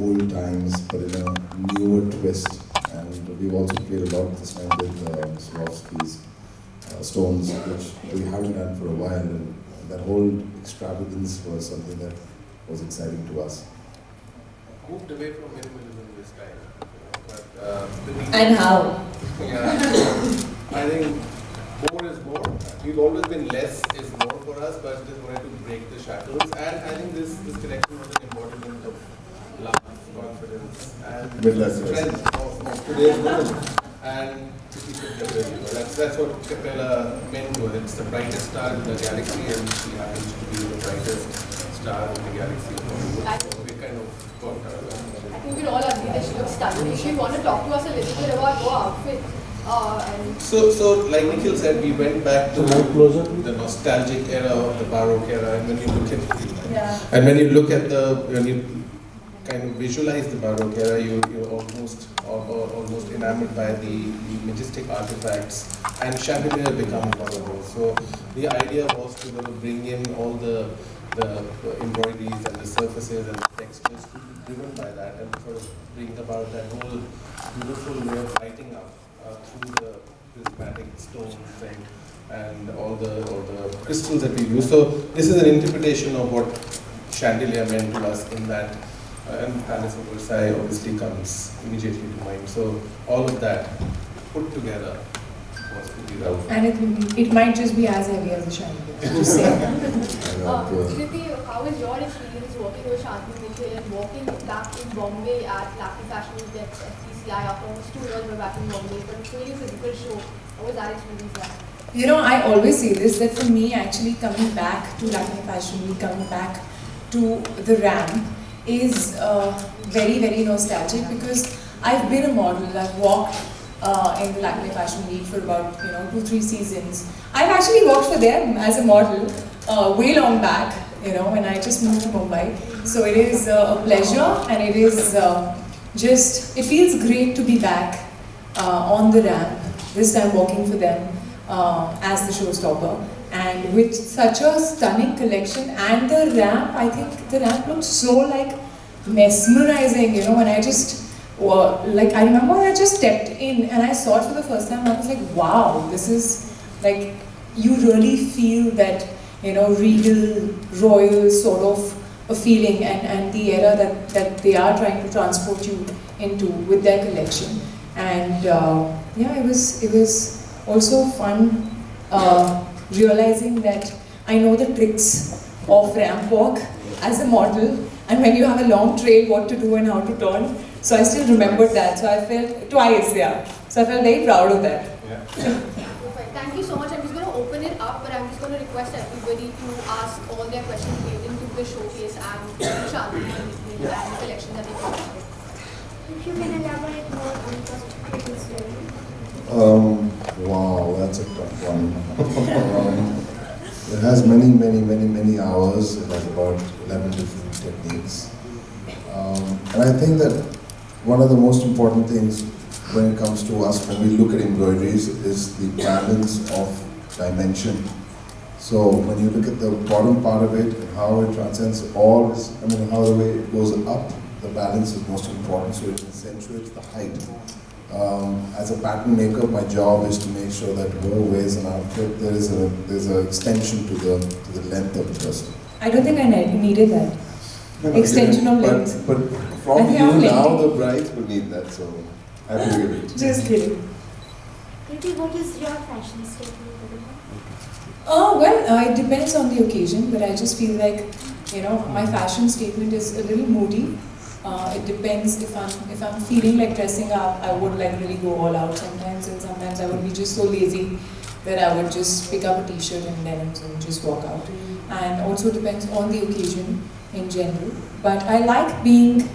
old times, but in a newer twist. And we've also played a lot this time with Swarovski's stones, which we haven't done for a while. And that whole extravagance was something that was exciting to us. Moved away from minimalism this time. And how? Yeah, I think more is more. We've always been less is more for us, but just wanted to break the shackles. And I think this collection was an embodiment of love, confidence, and strength of today's women. And that's what Capella meant to her. It's the brightest star in the galaxy, and she happens to be the brightest star in the galaxy. So we kind of worked out. I think we all agree that she looks stunning. If you want to talk to us a little bit about her outfit. So like Nikhil said, we went back to the nostalgic era of the Baroque era, and when you look at when you kind of visualize the Baroque era, you're almost enamored by the majestic artifacts, and chandelier becomes one of those. So the idea was to sort of bring in all the embroideries and the surfaces and the textures to be driven by that, and sort of bring about that whole beautiful way of lighting up through the prismatic stones and all the crystals that we use. So this is an interpretation of what chandelier meant to us in that, and Palace of Versailles obviously comes immediately to mind. So all of that put together was to be out. And it might just be as heavy as a chandelier. Just saying. Kriti, how is your experience working with Shantanu Nikhil and walking back in Bombay at Lakme Fashion Week at FTCI after almost 2 years we're back in Bombay, but it's really a physical show? How was that experience like? You know, I always say this, that for me actually coming back to Lakme Fashion Week, coming back to the ramp is very, very nostalgic, because I've been a model. I've walked in the Lakme Fashion Week for about 2-3 seasons. I've actually worked for them as a model way long back, when I just moved to Mumbai. So it is a pleasure, and it is it feels great to be back on the ramp, this time walking for them as the Showstopper. And with such a stunning collection, and the ramp, I think the ramp looked so mesmerizing, when I just, I remember when I just stepped in and I saw it for the first time, I was like, wow, this is you really feel that, regal, royal sort of a feeling, and the era that they are trying to transport you into with their collection. And it was also fun realizing that I know the tricks of ramp walk as a model, and when you have a long trail, what to do and how to turn. So I still remembered that. So I felt twice, So I felt very proud of that. Yeah. Perfect. Thank you so much. I'm just going to open it up, but I'm just going to request everybody to ask all their questions relating to the showcase and Shantanu and the collection that they got. If you can elaborate more on the Kriti story. Wow, that's a tough one. It has many hours. It has about 11 different techniques. And I think that one of the most important things when it comes to us, when we look at embroideries, is the balance of dimension. So when you look at the bottom part of it and how it transcends how the way it goes up, the balance is most important, so it accentuates the height. As a pattern maker, my job is to make sure that whoever wears an outfit, there's an extension to the length of the person. I don't think I needed that. Extension of length. But from you now, the brides will need that, so I have to give it. Just kidding. Kriti, what is your fashion statement? It depends on the occasion, but I just feel like, my fashion statement is a little moody. It depends if I'm feeling like dressing up, I would really go all out sometimes, and sometimes I would be just so lazy that I would just pick up a t-shirt and denims and just walk out. And also depends on the occasion in general. But I like being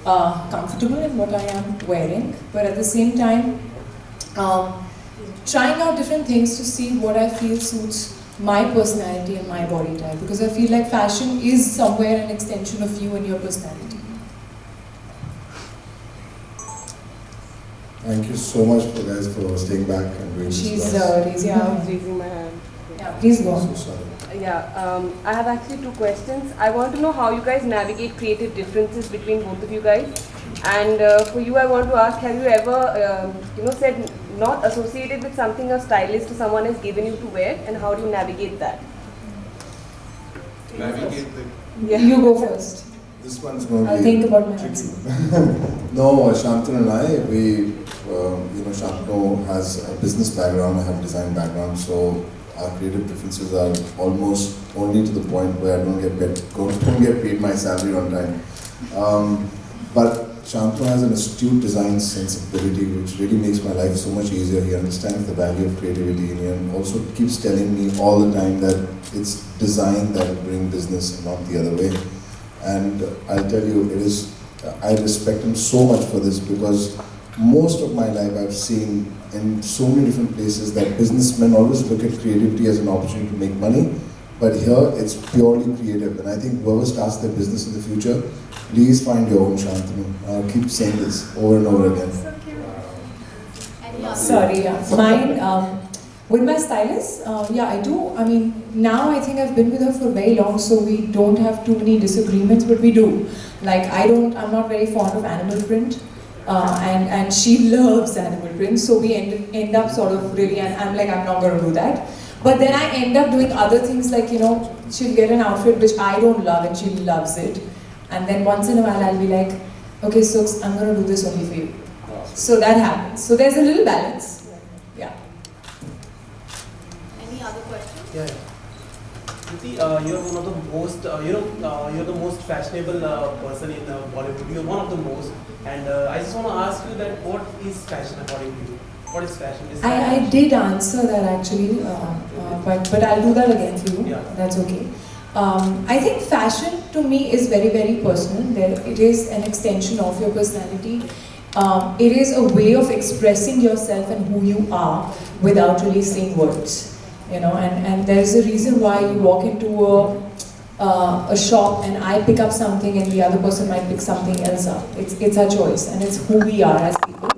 comfortable in what I am wearing, but at the same time, trying out different things to see what I feel suits my personality and my body type, because I feel like fashion is somewhere an extension of you and your personality. Thank you so much for staying back and doing this. She's class. raising my hand. Yeah, please go on. So sorry. I have actually two questions. I want to know how you guys navigate creative differences between both of you guys. And for you, I want to ask, have you ever, said not associated with something a stylist or someone has given you to wear, and how do you navigate that? Navigate the. Yeah. You go first. This one's going to I'll be think about my tricky. answer. No, Shantanu and I, Shantanu has a business background, I have a design background, so our creative differences are almost only to the point where I don't get paid my salary on time. But Shantanu has an astute design sensibility, which really makes my life so much easier. He understands the value of creativity, and also keeps telling me all the time that it's design that will bring business and not the other way. And I'll tell you, I respect him so much for this, because most of my life I've seen in so many different places that businessmen always look at creativity as an opportunity to make money, but here it's purely creative. And I think whoever starts their business in the future, please find your own, Shantanu. I'll keep saying this over and over again. Any other? Sorry, yeah. Mine, with my stylist, I do. I mean, now I think I've been with her for very long, so we don't have too many disagreements, but we do. Like, I'm not very fond of animal print, and she loves animal print, so we end up sort of really, and I'm like, I'm not going to do that. But then I end up doing other things, like, she'll get an outfit which I don't love, and she loves it. And then once in a while I'll be like, okay, so I'm going to do this only for you. So that happens. So there's a little balance. Yeah. Any other questions? Yeah. Kriti, you're one of the most, you're the most fashionable person in Bollywood. You're one of the most. And I just want to ask you that what is fashion according to you? What is fashion? I did answer that actually, but I'll do that again for you. Yeah. That's okay. I think fashion to me is very, very personal. It is an extension of your personality. It is a way of expressing yourself and who you are without really saying words. And there's a reason why you walk into a shop and I pick up something and the other person might pick something else up. It's our choice, and it's who we are as people.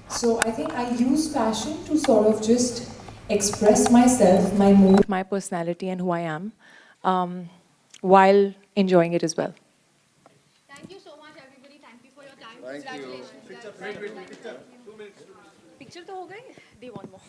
So I think I use fashion to sort of just express myself, my mood, my personality, and who I am, while enjoying it as well. Thank you so much, everybody. Thank you for your time. Thank you. Congratulations. Guys. Picture to ho gayi? They want more.